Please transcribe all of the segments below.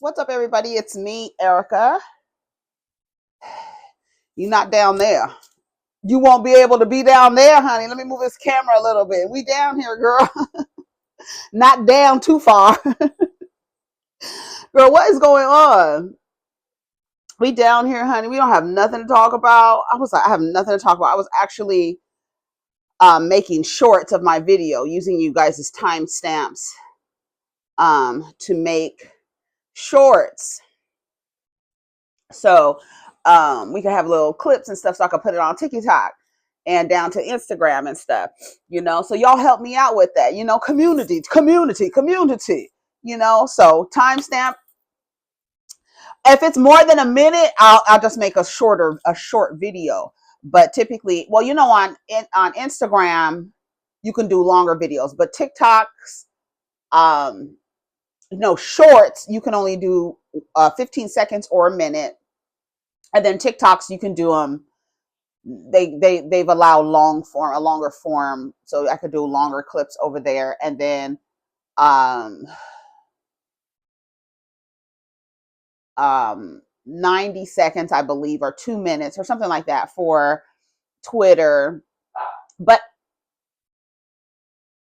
What's up, everybody? It's me, Erica. You're not down there. You won't be able to be down there, honey. Let me move this camera a little bit. We down here, girl. Not down too far. Girl, what is going on? We down here, honey. We don't have nothing to talk about. I have nothing to talk about. I was actually making shorts of my video using you guys as timestamps to make shorts. So we can have little clips and stuff so I can put it on TikTok and down to Instagram and stuff, so y'all help me out with that, community, so timestamp. If it's more than a minute, I'll just make a short video. But typically, well, on Instagram, you can do longer videos, but TikToks, shorts, you can only do 15 seconds or a minute. And then TikToks, you can do them. They've allowed a longer form, so I could do longer clips over there. And then 90 seconds, I believe, or 2 minutes or something like that for Twitter. But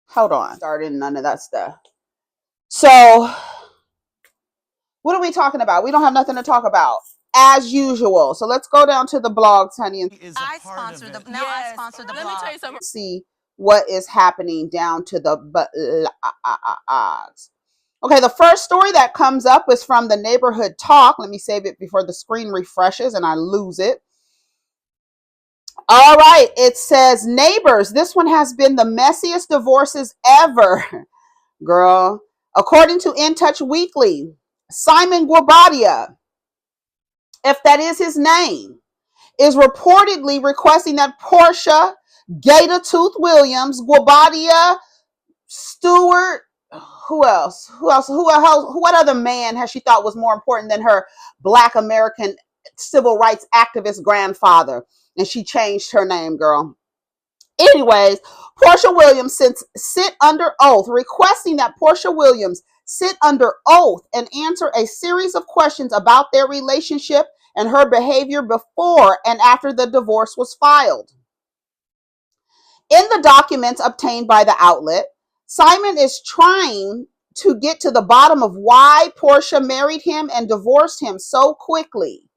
hold on, started none of that stuff. So what are we talking about? We don't have nothing to talk about, as usual. So let's go down to the blogs, honey. I sponsor the blog. Let me tell you something. See what is happening down to the blogs. Okay, the first story that comes up is from the Neighborhood Talk. Let me save it before the screen refreshes and I lose it. All right, it says, neighbors, this one has been the messiest divorces ever. Girl, according to In Touch Weekly, Simon Guabadia, if that is his name, is reportedly requesting that Porsha Gator-Tooth Williams, Guabadia, Stewart, what other man has she thought was more important than her Black American civil rights activist grandfather? And she changed her name, girl. Anyways, Porsha Williams sit under oath, requesting that Porsha Williams sit under oath and answer a series of questions about their relationship and her behavior before and after the divorce was filed. In the documents obtained by the outlet, Simon is trying to get to the bottom of why Porsha married him and divorced him so quickly.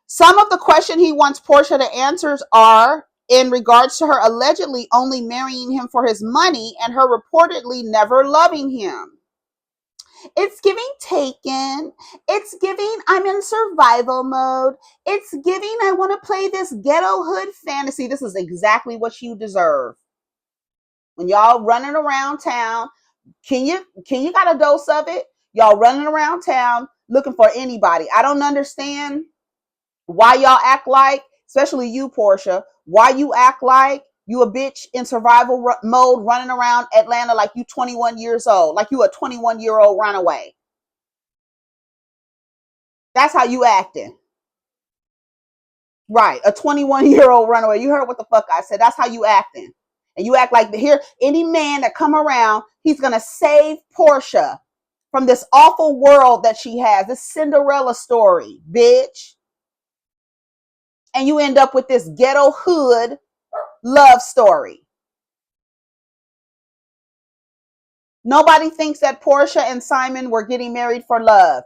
Some of the questions he wants Porsha to answer are in regards to her allegedly only marrying him for his money and her reportedly never loving him. It's giving Taken. It's giving I'm in survival mode. It's giving I want to play this ghetto hood fantasy. This is exactly what you deserve. When y'all running around town, can you got a dose of it? Y'all running around town looking for anybody. I don't understand why y'all act like, especially you, Porsha, why you act like you a bitch in survival mode running around Atlanta like you 21 years old, like you a 21-year-old runaway. That's how you acting. Right, a 21-year-old runaway. You heard what the fuck I said. That's how you acting. And you act like here, any man that come around, he's going to save Porsha from this awful world that she has, this Cinderella story, bitch. And you end up with this ghetto hood love story. Nobody thinks that Porsha and Simon were getting married for love.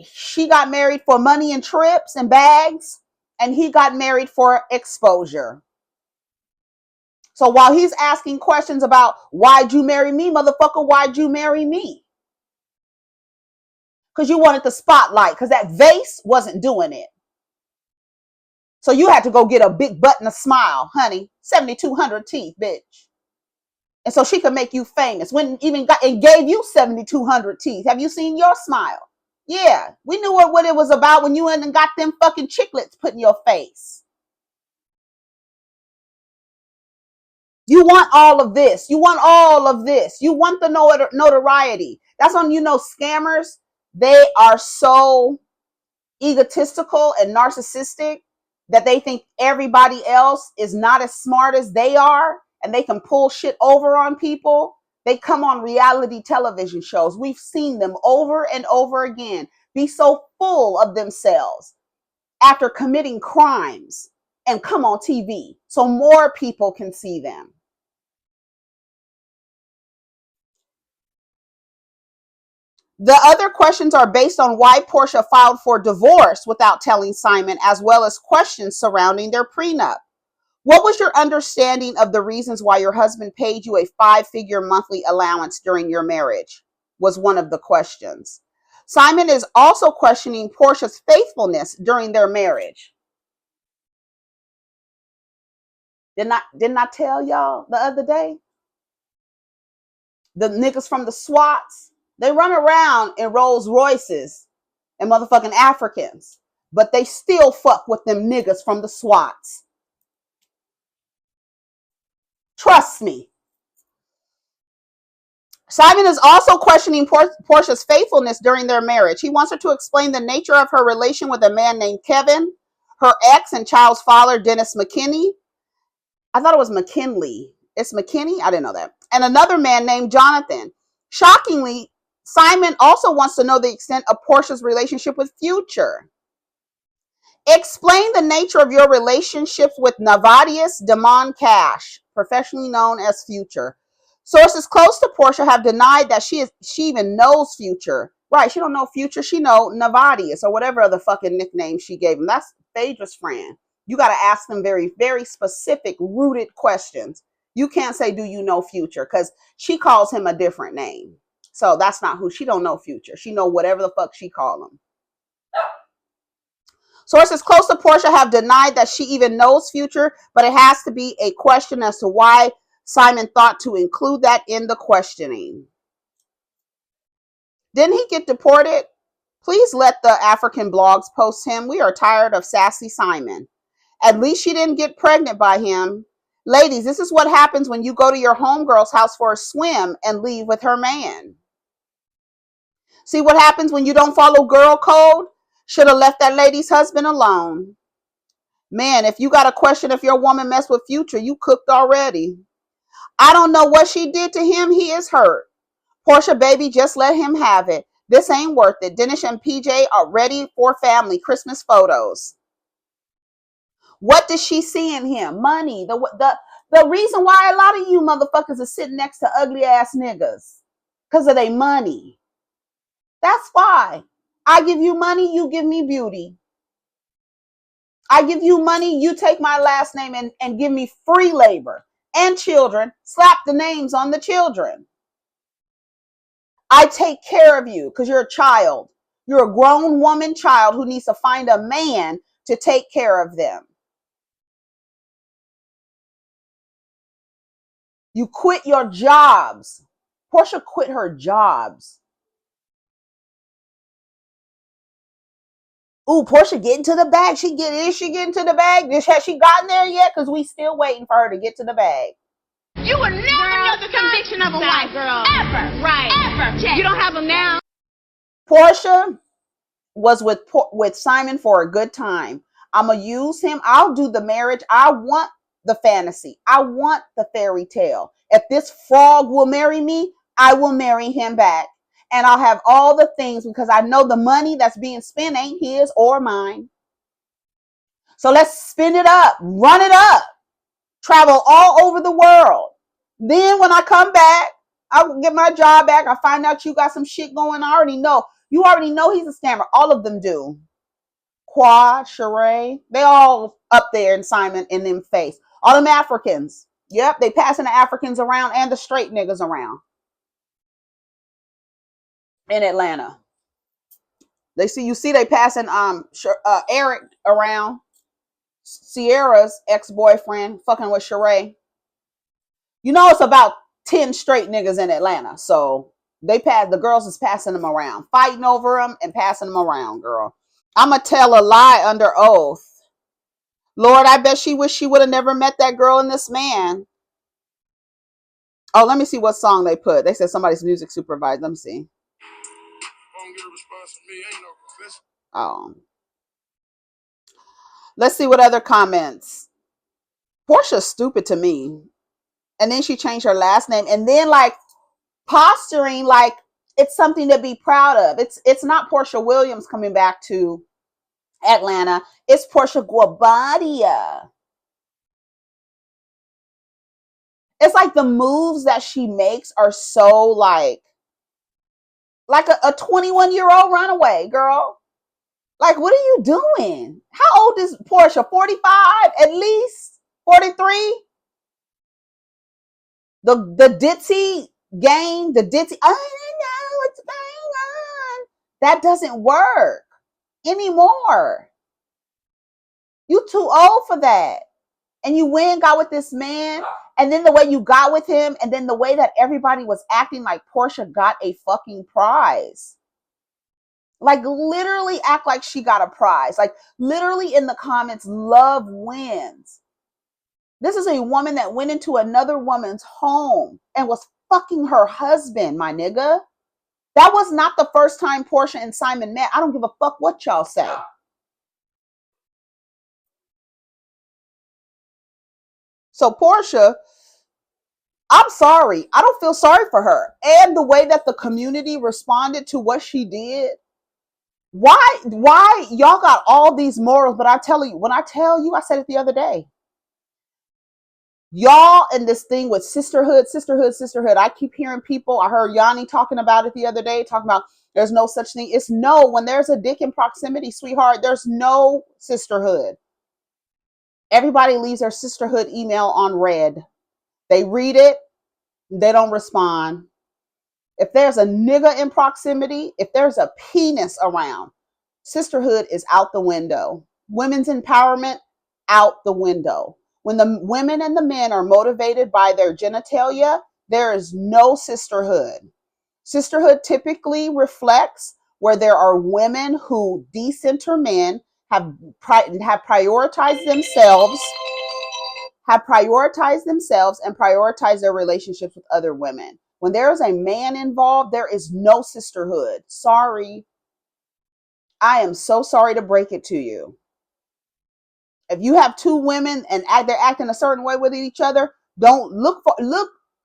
She got married for money and trips and bags, and he got married for exposure. So while he's asking questions about why'd you marry me, motherfucker, why'd you marry me? Because you wanted the spotlight, because that vase wasn't doing it. So you had to go get a big butt and a smile, honey. 7,200 teeth, bitch. And so she could make you famous. When even got and gave you 7,200 teeth. Have you seen your smile? Yeah, we knew what it was about when you went and got them fucking chiclets put in your face. You want all of this. You want all of this. You want the notoriety. That's when scammers, they are so egotistical and narcissistic that they think everybody else is not as smart as they are and they can pull shit over on people They come on reality television shows. We've seen them over and over again be so full of themselves after committing crimes and come on TV so more people can see them. The other questions are based on why Porsha filed for divorce without telling Simon, as well as questions surrounding their prenup. What was your understanding of the reasons why your husband paid you a 5-figure monthly allowance during your marriage? Was one of the questions. Simon is also questioning Porsha's faithfulness during their marriage. Didn't I tell y'all the other day? The niggas from the SWATs, they run around in Rolls Royces and motherfucking Africans, but they still fuck with them niggas from the SWATs. Trust me. Simon is also questioning Porsha's faithfulness during their marriage. He wants her to explain the nature of her relation with a man named Kevin, her ex and child's father, Dennis McKinney. I thought it was McKinley. It's McKinney? I didn't know that. And another man named Jonathan. Shockingly, Simon also wants to know the extent of Porsha's relationship with Future. Explain the nature of your relationships with Navadius Damon Cash, professionally known as Future. Sources close to Porsha have denied that she even knows Future. Right, she don't know Future. She know Navadius or whatever other fucking nickname she gave him. That's Phaedra's friend. You got to ask them very, very specific, rooted questions. You can't say, do you know Future? Because she calls him a different name. So that's not who. She don't know Future. She know whatever the fuck she call him. Sources close to Porsha have denied that she even knows Future, but it has to be a question as to why Simon thought to include that in the questioning. Didn't he get deported? Please let the African blogs post him. We are tired of sassy Simon. At least she didn't get pregnant by him. Ladies, this is what happens when you go to your homegirl's house for a swim and leave with her man. See what happens when you don't follow girl code? Should have left that lady's husband alone. Man, if you got a question if your woman messed with Future, you cooked already. I don't know what she did to him. He is hurt. Porsha, baby, just let him have it. This ain't worth it. Dennis and PJ are ready for family Christmas photos. What does she see in him? Money. The reason why a lot of you motherfuckers are sitting next to ugly ass niggas. Because of their money. That's why. I give you money, you give me beauty. I give you money, you take my last name and give me free labor and children. Slap the names on the children. I take care of you because you're a child. You're a grown woman child who needs to find a man to take care of them. You quit your jobs. Porsha quit her jobs. Ooh, Porsha getting to the bag. Is she getting to the bag? Has she gotten there yet? Because we still waiting for her to get to the bag. You will never know the conviction of a wife, girl. Ever. Right. Ever. Check. You don't have them now. Porsha was with Simon for a good time. I'm going to use him. I'll do the marriage. I want the fantasy. I want the fairy tale. If this frog will marry me, I will marry him back. And I'll have all the things because I know the money that's being spent ain't his or mine. So let's spin it up, run it up, travel all over the world. Then when I come back, I'll get my job back. I find out you got some shit going. I already know. You already know he's a scammer. All of them do. Quad, Sheree, they all up there in Simon in them face. All them Africans. Yep, they passing the Africans around and the straight niggas around. In Atlanta. You see they passing Eric around, Sierra's ex-boyfriend fucking with Sheree. You know it's about 10 straight niggas in Atlanta. So the girls is passing them around, fighting over them and passing them around, girl. I'ma tell a lie under oath. Lord, I bet she wish she would have never met that girl and this man. Oh, let me see what song they put. They said somebody's music supervisor. Let me see. Oh. Let's see what other comments. Porsha's stupid to me. And then she changed her last name. And then posturing like it's something to be proud of. It's not Porsha Williams coming back to Atlanta. It's Porsha Guabadia. It's like the moves that she makes are so like a 21-year-old runaway girl. Like, what are you doing? How old is Porsha? 45 at least? 43? The ditzy game, the ditzy, I don't know what's going on. That doesn't work anymore. You too old for that. And you went and got with this man, and then the way you got with him, and then the way that everybody was acting like Porsha got a fucking prize. Like, literally act like she got a prize. Like, literally in the comments, love wins. This is a woman that went into another woman's home and was fucking her husband, my nigga. That was not the first time Porsha and Simon met. I don't give a fuck what y'all say. So Porsha, I'm sorry. I don't feel sorry for her. And the way that the community responded to what she did. Why y'all got all these morals, but I tell you, I said it the other day. Y'all in this thing with sisterhood. I keep hearing people, I heard Yanni talking about it the other day, talking about there's no such thing. It's no, when there's a dick in proximity, sweetheart, there's no sisterhood. Everybody leaves their sisterhood email on red. They read it, they don't respond. If there's a nigga in proximity, if there's a penis around, sisterhood is out the window. Women's empowerment, out the window. When the women and the men are motivated by their genitalia, there is no sisterhood. Sisterhood typically reflects where there are women who decenter men, have prioritized themselves, and prioritize their relationships with other women. When there is a man involved, there is no sisterhood. Sorry. I am so sorry to break it to you. If you have two women and they're acting a certain way with each other, don't look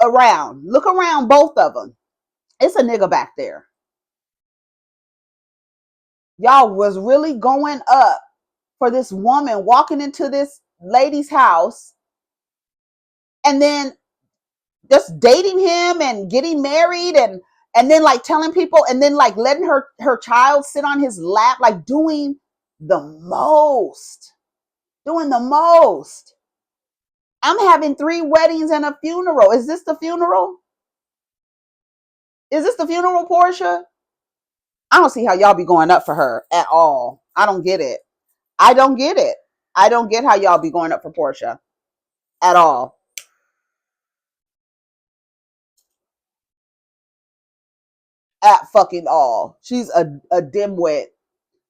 around. Look around both of them. It's a nigga back there. Y'all was really going up for this woman walking into this lady's house and then just dating him and getting married and then like telling people and then like letting her child sit on his lap, like doing the most. I'm having 3 weddings and a funeral. Is this the funeral? Porsha? I don't see how y'all be going up for her at all. I don't get it. I don't get how y'all be going up for Porsha at all. At fucking all. She's a dimwit.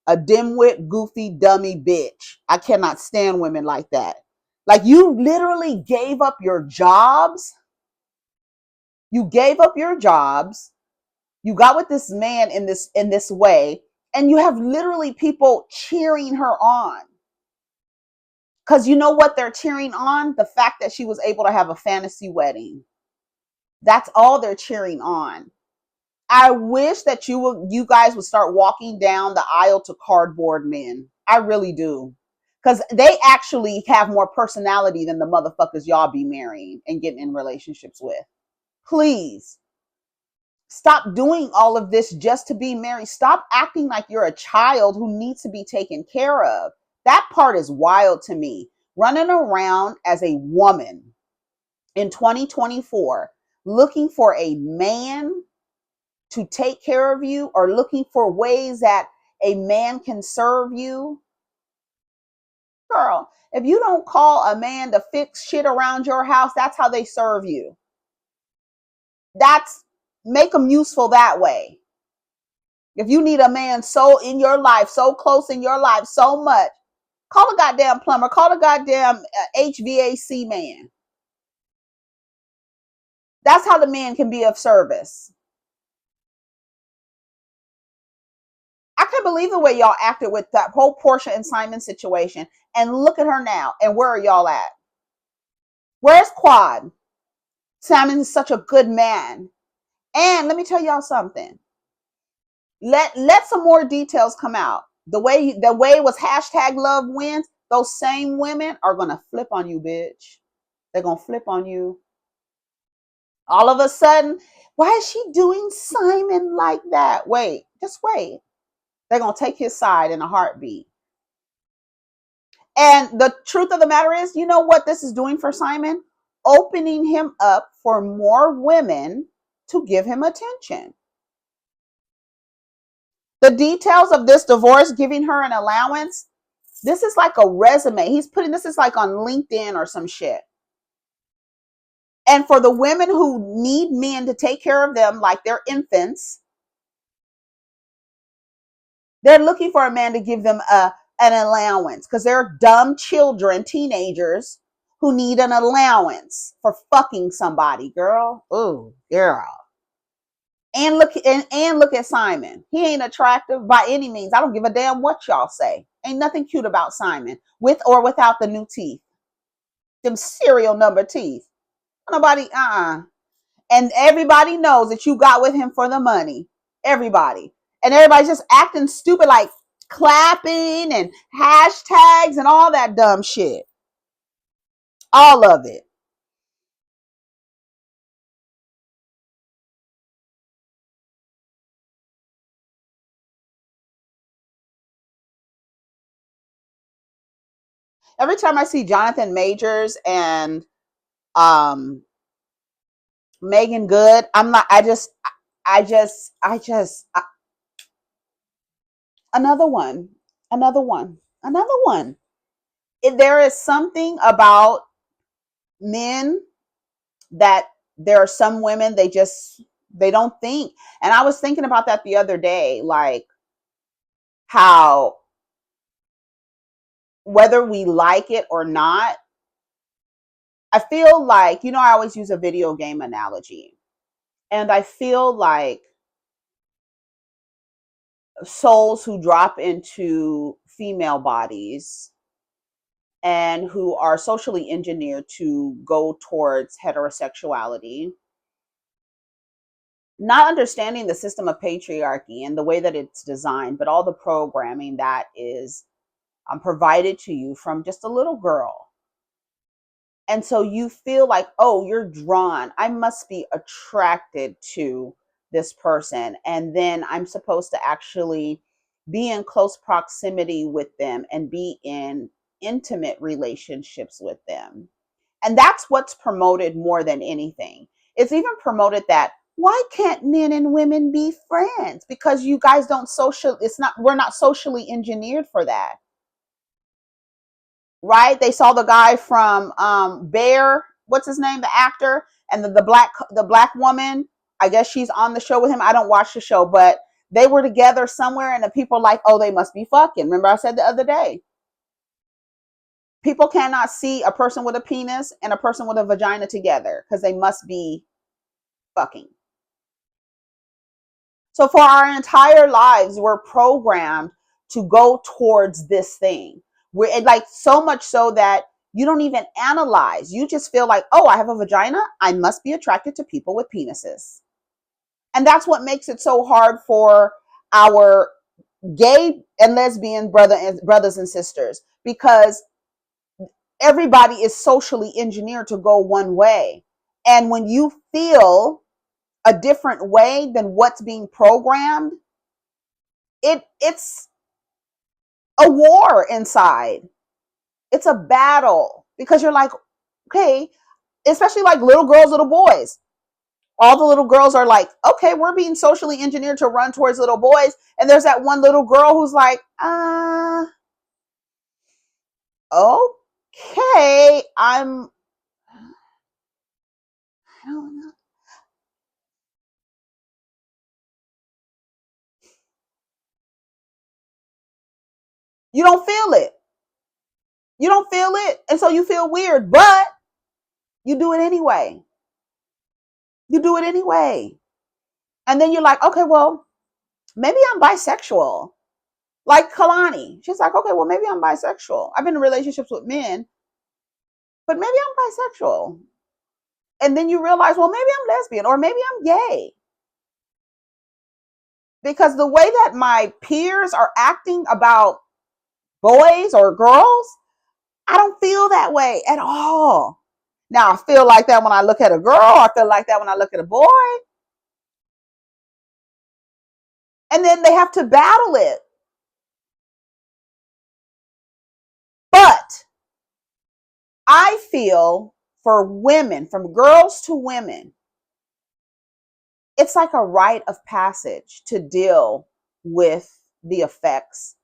A dimwit, goofy, dummy bitch. I cannot stand women like that. Like, you literally gave up your jobs. You got with this man in this way, and you have literally people cheering her on. Because you know what they're cheering on? The fact that she was able to have a fantasy wedding. That's all they're cheering on. I wish that you guys would start walking down the aisle to cardboard men. I really do. Because they actually have more personality than the motherfuckers y'all be marrying and getting in relationships with. Please. Stop doing all of this just to be married. Stop acting like you're a child who needs to be taken care of. That part is wild to me. Running around as a woman in 2024, looking for a man to take care of you or looking for ways that a man can serve you. Girl, if you don't call a man to fix shit around your house, that's how they serve you. Make them useful that way. If you need a man so in your life, so close in your life, so much, call a goddamn plumber, call a goddamn HVAC man. That's how the man can be of service. I can't believe the way y'all acted with that whole Porsha and Simon situation. And look at her now. And where are y'all at? Where's Quad? Simon is such a good man. And let me tell y'all something. Let some more details come out. The way it was hashtag love wins, those same women are gonna flip on you, bitch. They're gonna flip on you. All of a sudden, why is she doing Simon like that? Wait, just wait. They're gonna take his side in a heartbeat. And the truth of the matter is, you know what this is doing for Simon? Opening him up for more women to give him attention. The details of this divorce, giving her an allowance, this is like a resume. He's putting this is like on LinkedIn or some shit. And for the women who need men to take care of them like they're infants, they're looking for a man to give them an allowance because they're dumb children, teenagers who need an allowance for fucking somebody, girl. Ooh, girl. And look at Simon. He ain't attractive by any means. I don't give a damn what y'all say. Ain't nothing cute about Simon, with or without the new teeth. Them serial number teeth. Nobody, And everybody knows that you got with him for the money. Everybody. And everybody's just acting stupid, like clapping and hashtags and all that dumb shit. All of it. Every time I see Jonathan Majors and Megan Good, I'm not, another one, another one, another one. There is something about men that there are some women, they don't think. And I was thinking about that the other day, like how whether we like it or not, I feel like, I always use a video game analogy. And I feel like souls who drop into female bodies and who are socially engineered to go towards heterosexuality, not understanding the system of patriarchy and the way that it's designed, but all the programming that is provided to you from just a little girl. And so you feel like, oh, you're drawn. I must be attracted to this person. And then I'm supposed to actually be in close proximity with them and be in intimate relationships with them. And that's what's promoted more than anything. It's even promoted that why can't men and women be friends? Because you guys don't we're not socially engineered for that. Right? They saw the guy from Bear, what's his name, the actor, and the black woman. I guess she's on the show with him. I don't watch the show, but they were together somewhere, and the people like, oh, they must be fucking. Remember I said the other day, people cannot see a person with a penis and a person with a vagina together because they must be fucking. So for our entire lives, we're programmed to go towards this thing. We're like so much so that you don't even analyze. You just feel like, oh, I have a vagina. I must be attracted to people with penises. And that's what makes it so hard for our gay and lesbian brothers and sisters, because everybody is socially engineered to go one way. And when you feel a different way than what's being programmed, it's a war inside. It's a battle because you're like, okay, especially like little girls, little boys. All the little girls are like, okay, we're being socially engineered to run towards little boys. And there's that one little girl who's like, okay, I don't know. You don't feel it. You don't feel it. And so you feel weird, but you do it anyway. You do it anyway. And then you're like, okay, well, maybe I'm bisexual. Like Kalani. She's like, okay, well, maybe I'm bisexual. I've been in relationships with men, but maybe I'm bisexual. And then you realize, well, maybe I'm lesbian or maybe I'm gay. Because the way that my peers are acting about boys or girls, I don't feel that way at all. Now, I feel like that when I look at a girl. I feel like that when I look at a boy. And then they have to battle it. But I feel for women, from girls to women, it's like a rite of passage to deal with the effects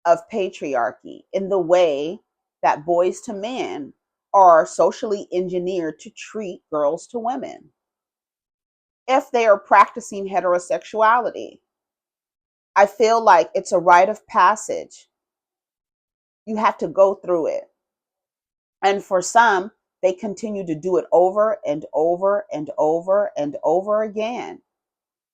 of patriarchy in the way that boys to men are socially engineered to treat girls to women if they are practicing heterosexuality. I feel like it's a rite of passage. You have to go through it. And for some, they continue to do it over and over and over and over again.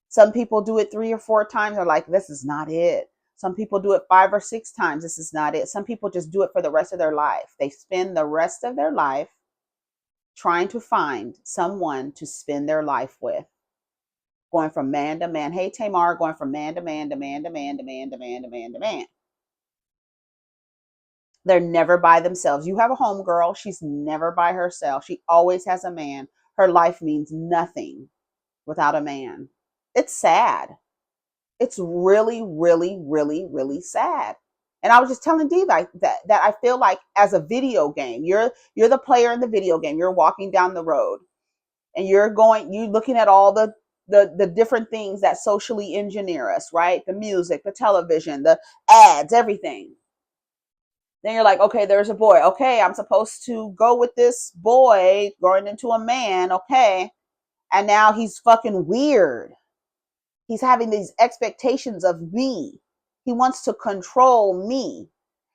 Some people do it 3 or 4 times. They're like, this is not it. Some people do it 5 or 6 times. This is not it. Some people just do it for the rest of their life. They spend the rest of their life trying to find someone to spend their life with. Going from man to man. Hey, Tamar, going from man to man to man to man to man to man to man to man. They're never by themselves. You have a homegirl. She's never by herself. She always has a man. Her life means nothing without a man. It's sad. It's really, really, really, really sad. And I was just telling Dee like that I feel like as a video game, you're the player in the video game. You're walking down the road and you're looking at all the different things that socially engineer us, right? The music, the television, the ads, everything. Then you're like, okay, there's a boy. Okay, I'm supposed to go with this boy growing into a man. Okay. And now he's fucking weird. He's having these expectations of me. He wants to control me.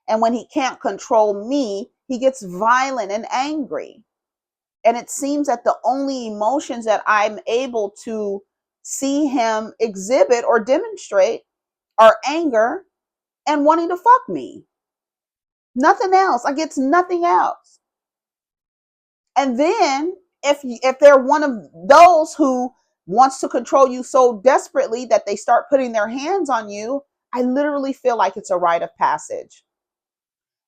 And when he can't control me, he gets violent and angry. And it seems that the only emotions that I'm able to see him exhibit or demonstrate are anger and wanting to fuck me. Nothing else. Like, it's nothing else. And then if they're one of those who wants to control you so desperately that they start putting their hands on you, I literally feel like it's a rite of passage.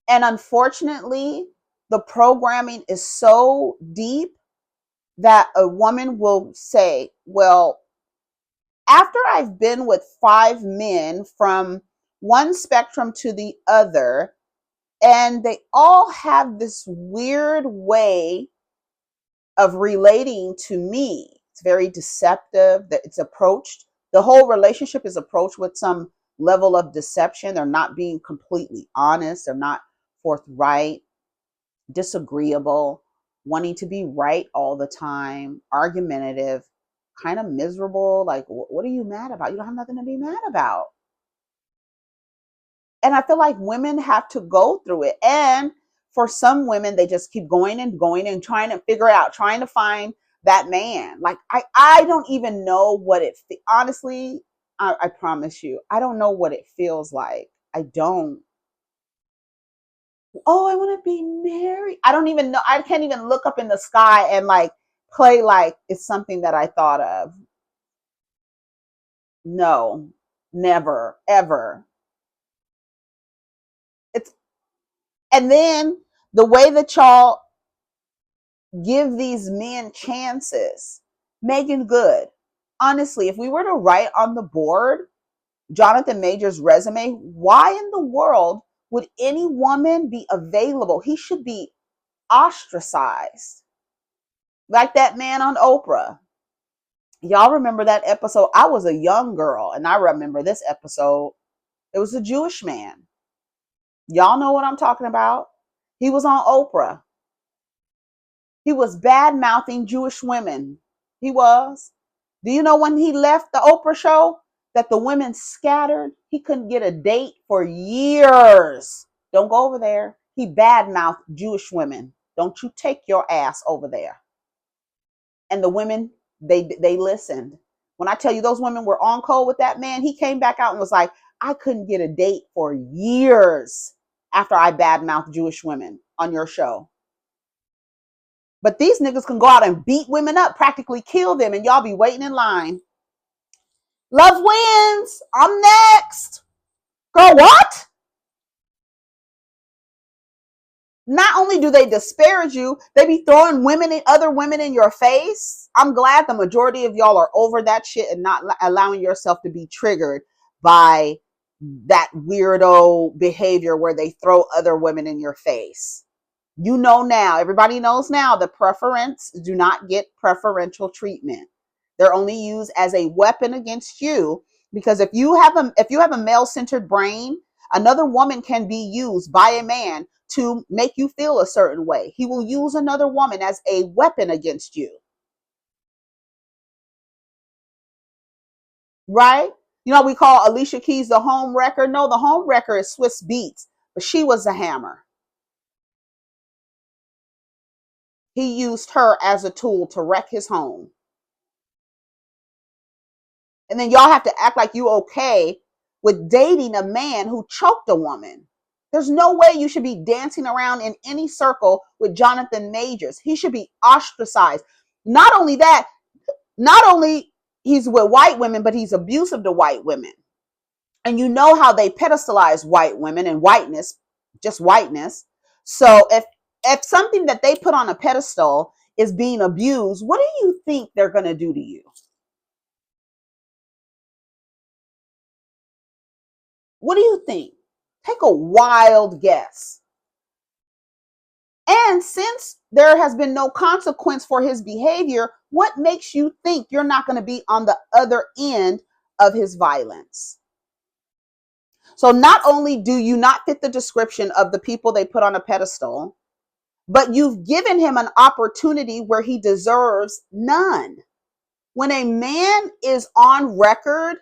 And unfortunately, the programming is so deep that a woman will say, well, after I've been with 5 men from one spectrum to the other, and they all have this weird way of relating to me. It's very deceptive. That it's approached. The whole relationship is approached with some level of deception. They're not being completely honest. They're not forthright, disagreeable, wanting to be right all the time, argumentative, kind of miserable. Like, what are you mad about? You don't have nothing to be mad about. And I feel like women have to go through it. And for some women, they just keep going and going and trying to figure out, trying to find that man. Like, I don't even know what honestly, I promise you, I don't know what it feels like. I don't. Oh, I want to be married. I don't even know. I can't even look up in the sky and like play like it's something that I thought of. No, never, ever. It's, and then the way that y'all give these men chances. Megan Good. Honestly, if we were to write on the board Jonathan Major's resume, why in the world would any woman be available? He should be ostracized. Like that man on Oprah. Y'all remember that episode? I was a young girl and I remember this episode. It was a Jewish man. Y'all know what I'm talking about. He was on Oprah. He was bad mouthing Jewish women. He was. Do you know when he left the Oprah show that the women scattered? He couldn't get a date for years. Don't go over there. He bad mouthed Jewish women. Don't you take your ass over there. And the women, they listened. When I tell you those women were on code with that man, he came back out and was like, I couldn't get a date for years after I bad mouthed Jewish women on your show. But these niggas can go out and beat women up, practically kill them, and y'all be waiting in line. Love wins. I'm next. Girl, what? Not only do they disparage you, they be throwing other women in your face. I'm glad the majority of y'all are over that shit and not allowing yourself to be triggered by that weirdo behavior where they throw other women in your face. You know now, everybody knows now, the preference do not get preferential treatment. They're only used as a weapon against you, because if you have a male-centered brain, another woman can be used by a man to make you feel a certain way. He will use another woman as a weapon against you. Right? You know, we call Alicia Keys the home wrecker. No, the home wrecker is Swiss Beats, but she was the hammer. He used her as a tool to wreck his home. And then y'all have to act like you okay with dating a man who choked a woman. There's no way you should be dancing around in any circle with Jonathan Majors. He should be ostracized. Not only that, not only he's with white women, but he's abusive to white women. And you know how they pedestalize white women and whiteness, just whiteness. So if something that they put on a pedestal is being abused, what do you think they're going to do to you? What do you think? Take a wild guess. And since there has been no consequence for his behavior, what makes you think you're not going to be on the other end of his violence? So not only do you not fit the description of the people they put on a pedestal, but you've given him an opportunity where he deserves none. When a man is on record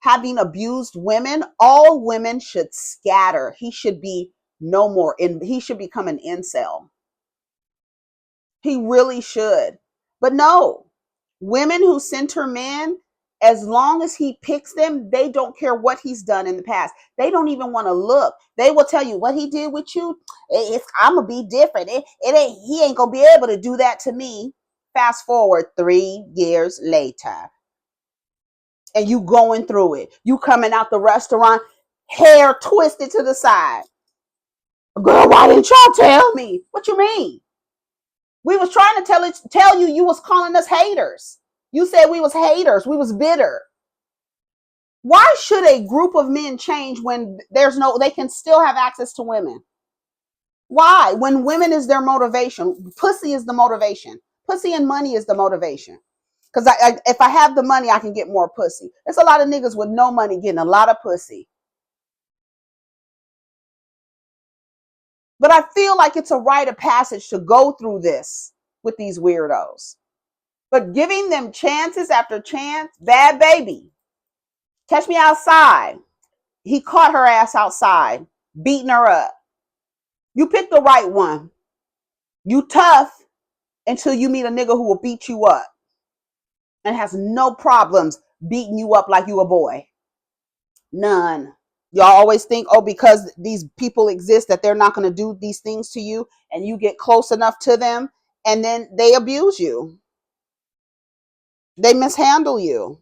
having abused women, all women should scatter. He should be no more, he should become an incel. He really should. But no, women who center men, as long as he picks them, they don't care what he's done in the past. They don't even want to look. They will tell you what he did with you. I'm gonna be different. He ain't gonna be able to do that to me. Fast forward 3 years later, and you going through it. You coming out the restaurant, hair twisted to the side. Girl, why didn't y'all tell me? What you mean? We was trying to tell you you was calling us haters. You said we was haters. We was bitter. Why should a group of men change when they can still have access to women? Why? When women is their motivation, pussy is the motivation. Pussy and money is the motivation. Because if I have the money, I can get more pussy. There's a lot of niggas with no money getting a lot of pussy. But I feel like it's a rite of passage to go through this with these weirdos. But giving them chances after chance, Bhad Babbie, catch me outside. He caught her ass outside, beating her up. You pick the right one. You tough until you meet a nigga who will beat you up and has no problems beating you up like you a boy. None. Y'all always think, oh, because these people exist that they're not going to do these things to you, and you get close enough to them and then they abuse you. They mishandle you.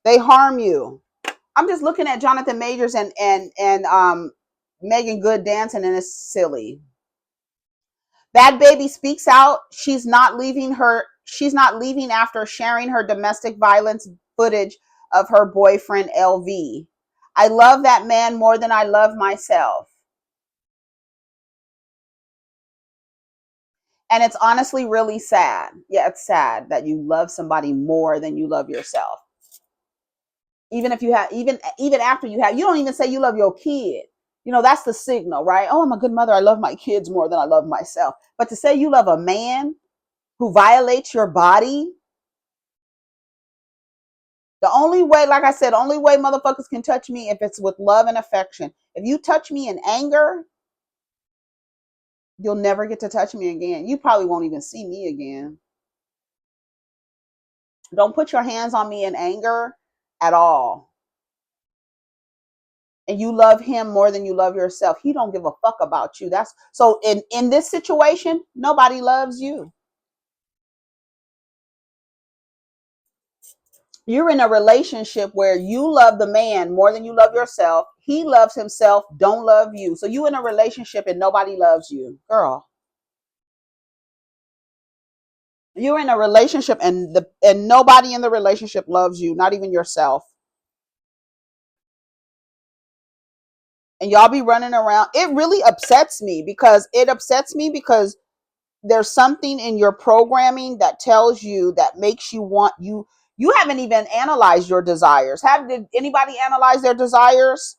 They harm you. I'm just looking at Jonathan Majors and Megan Good dancing, and it's silly. Bhad Babbie speaks out. She's not leaving after sharing her domestic violence footage of her boyfriend LV. I love that man more than I love myself. And it's honestly really sad. Yeah, it's sad that you love somebody more than you love yourself. Even if you have, even after you don't even say you love your kid. You know, that's the signal, right? Oh, I'm a good mother. I love my kids more than I love myself. But to say you love a man who violates your body, the only way, like I said, only way motherfuckers can touch me if it's with love and affection. If you touch me in anger, you'll never get to touch me again. You probably won't even see me again. Don't put your hands on me in anger at all. And you love him more than you love yourself. He don't give a fuck about you. That's so in this situation, nobody loves you. You're in a relationship where you love the man more than you love yourself. He loves himself, don't love you. So you in a relationship and nobody loves you. Girl, you're in a relationship and nobody in the relationship loves you, not even yourself. And y'all be running around. It really upsets me because there's something in your programming that tells you that makes you want you haven't even analyzed your desires. Did anybody analyze their desires?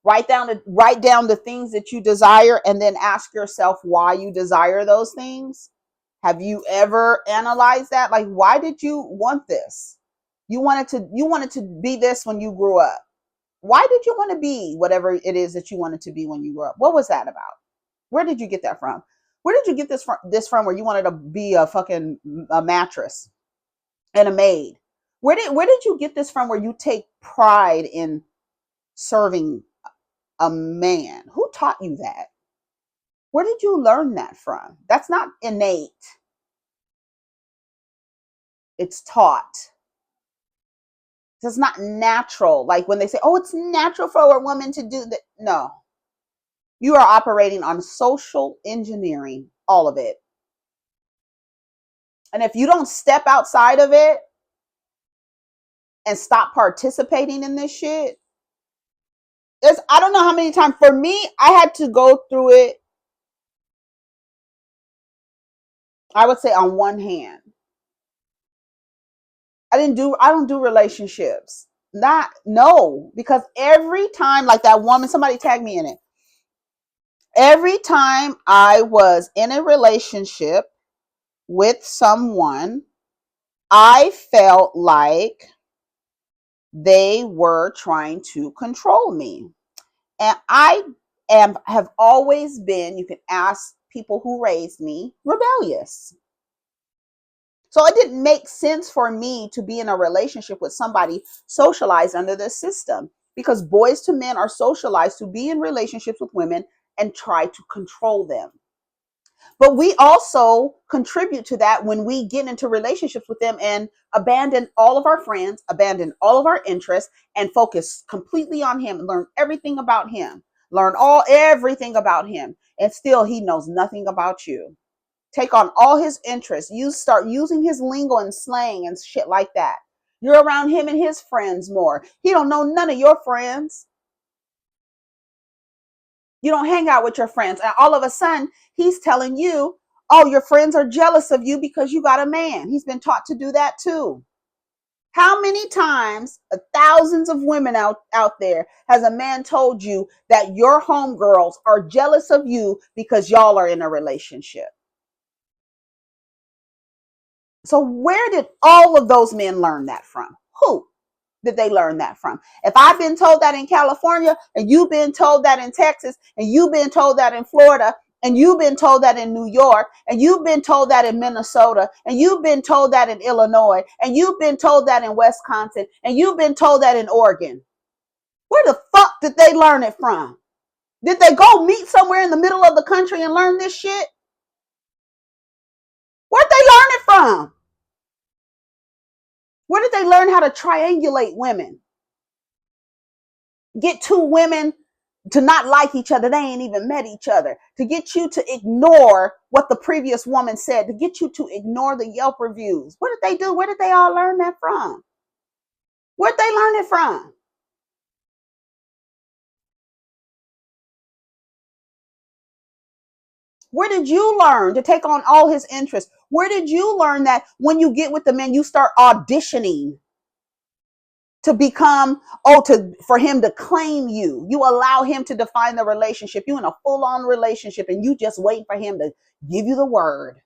Write down the things that you desire and then ask yourself why you desire those things. Have you ever analyzed that? Like, why did you want this? You wanted to be this when you grew up. Why did you want to be whatever it is that you wanted to be when you grew up? What was that about? Where did you get that from? Where did you get this from where you wanted to be a mattress and a maid? Where did you get this from where you take pride in serving a man? Who taught you that? Where did you learn that from? That's not innate. It's taught. It's not natural. Like when they say, "Oh, it's natural for a woman to do that." No. You are operating on social engineering, all of it. And if you don't step outside of it and stop participating in this shit, I don't know how many times for me, I had to go through it. I would say on one hand, I don't do relationships. No, because every time, like that woman, somebody tagged me in it. Every time I was in a relationship with someone, I felt like they were trying to control me. And have always been, you can ask people who raised me, rebellious. So it didn't make sense for me to be in a relationship with somebody socialized under this system, because boys to men are socialized to be in relationships with women and try to control them. But we also contribute to that when we get into relationships with them and abandon all of our friends, abandon all of our interests, and focus completely on him and learn everything about him. Everything about him. And still he knows nothing about you. Take on all his interests. You start using his lingo and slang and shit like that. You're around him and his friends more. He don't know none of your friends. You don't hang out with your friends. And all of a sudden, he's telling you, oh, your friends are jealous of you because you got a man. He's been taught to do that too. How many times, thousands of women out there, has a man told you that your homegirls are jealous of you because y'all are in a relationship? So where did all of those men learn that from? Who did they learn that from? If I've been told that in California, and you've been told that in Texas, and you've been told that in Florida, and you've been told that in New York, and you've been told that in Minnesota, and you've been told that in Illinois, and you've been told that in Wisconsin, and you've been told that in Oregon, where the fuck did they learn it from? Did they go meet somewhere in the middle of the country and learn this shit? Where'd they learn it from? Where did they learn how to triangulate women? Get two women to not like each other. They ain't even met each other. To get you to ignore what the previous woman said. To get you to ignore the Yelp reviews. What did they do? Where did they all learn that from? Where'd they learn it from? Where did you learn to take on all his interests? Where did you learn that when you get with the man, you start auditioning to become, for him to claim you? You allow him to define the relationship. You in a full-on relationship and you just wait for him to give you the word.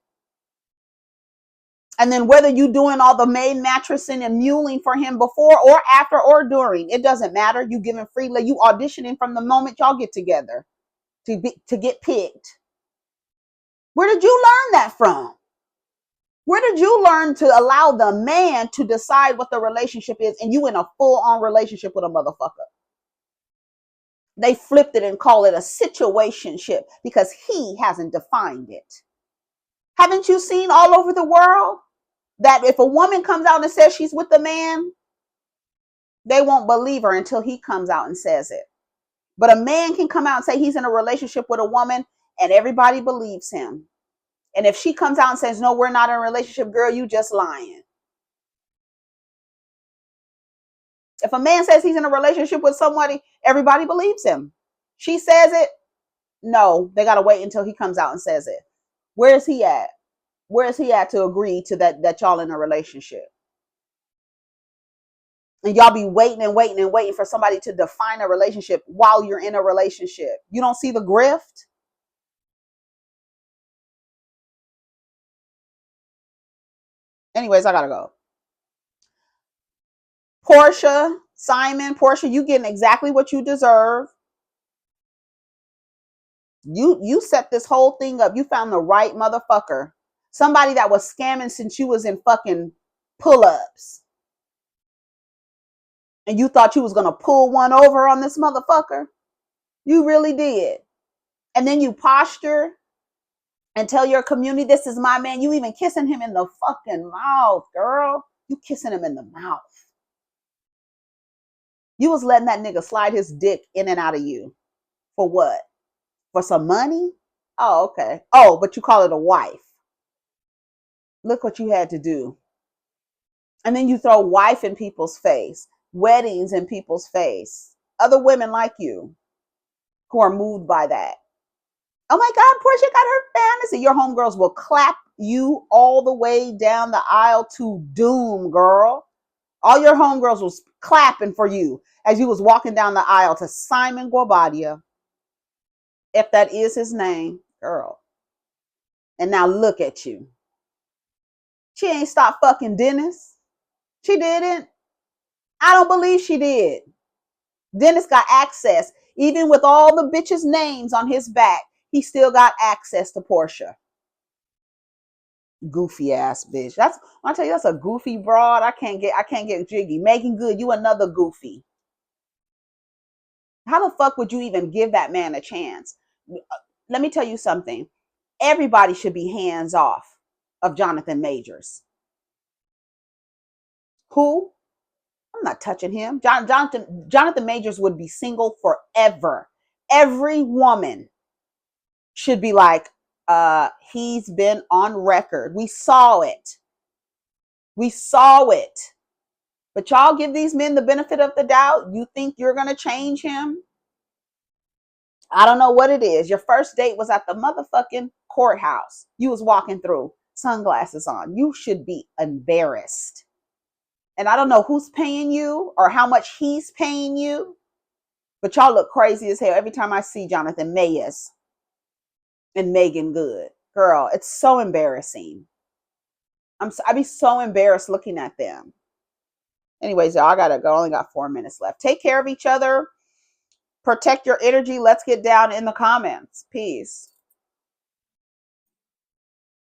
And then whether you doing all the maid mattressing and muling for him before or after or during, it doesn't matter. You giving freely, you auditioning from the moment y'all get together to get picked. Where did you learn that from? Where did you learn to allow the man to decide what the relationship is and you in a full-on relationship with a motherfucker? They flipped it and call it a situationship because he hasn't defined it. Haven't you seen all over the world that if a woman comes out and says she's with a man, they won't believe her until he comes out and says it. But a man can come out and say he's in a relationship with a woman and everybody believes him. And if she comes out and says, no, we're not in a relationship, girl, you just lying. If a man says he's in a relationship with somebody, everybody believes him. She says it, no, they got to wait until he comes out and says it. Where is he at? Where is he at to agree to that y'all in a relationship? And y'all be waiting and waiting and waiting for somebody to define a relationship while you're in a relationship. You don't see the grift? Anyways, I gotta go. Porsha, Simon, Porsha, you getting exactly what you deserve. You set this whole thing up. You found the right motherfucker. Somebody that was scamming since you was in fucking pull-ups. And you thought you was gonna pull one over on this motherfucker. You really did. And then you posture and tell your community, this is my man. You even kissing him in the fucking mouth, girl. You kissing him in the mouth. You was letting that nigga slide his dick in and out of you. For what? For some money? Oh, okay. Oh, but you call it a wife. Look what you had to do. And then you throw wife in people's face, weddings in people's face, other women like you who are moved by that. Oh my God, Porsha got her fantasy. Your homegirls will clap you all the way down the aisle to doom, girl. All your homegirls was clapping for you as you was walking down the aisle to Simon Guobadia, if that is his name, girl. And now look at you. She ain't stopped fucking Dennis. She didn't. I don't believe she did. Dennis got access. Even with all the bitches' names on his back, he still got access to Porsha. Goofy ass bitch. That's I tell you, that's a goofy broad. I can't get jiggy. Megan Good, you another goofy. How the fuck would you even give that man a chance? Let me tell you something. Everybody should be hands off of Jonathan Majors. Who? I'm not touching him. Jonathan Majors would be single forever. Every woman should be like, he's been on record. We saw it. We saw it. But y'all give these men the benefit of the doubt. You think you're going to change him? I don't know what it is. Your first date was at the motherfucking courthouse. You was walking through, sunglasses on. You should be embarrassed. And I don't know who's paying you or how much he's paying you, but y'all look crazy as hell every time I see Jonathan Mayes and Megan Good. Girl, it's so embarrassing. I'd be so embarrassed looking at them. Anyways, y'all, I gotta go. I only got 4 minutes left. Take care of each other. Protect your energy. Let's get down in the comments. Peace.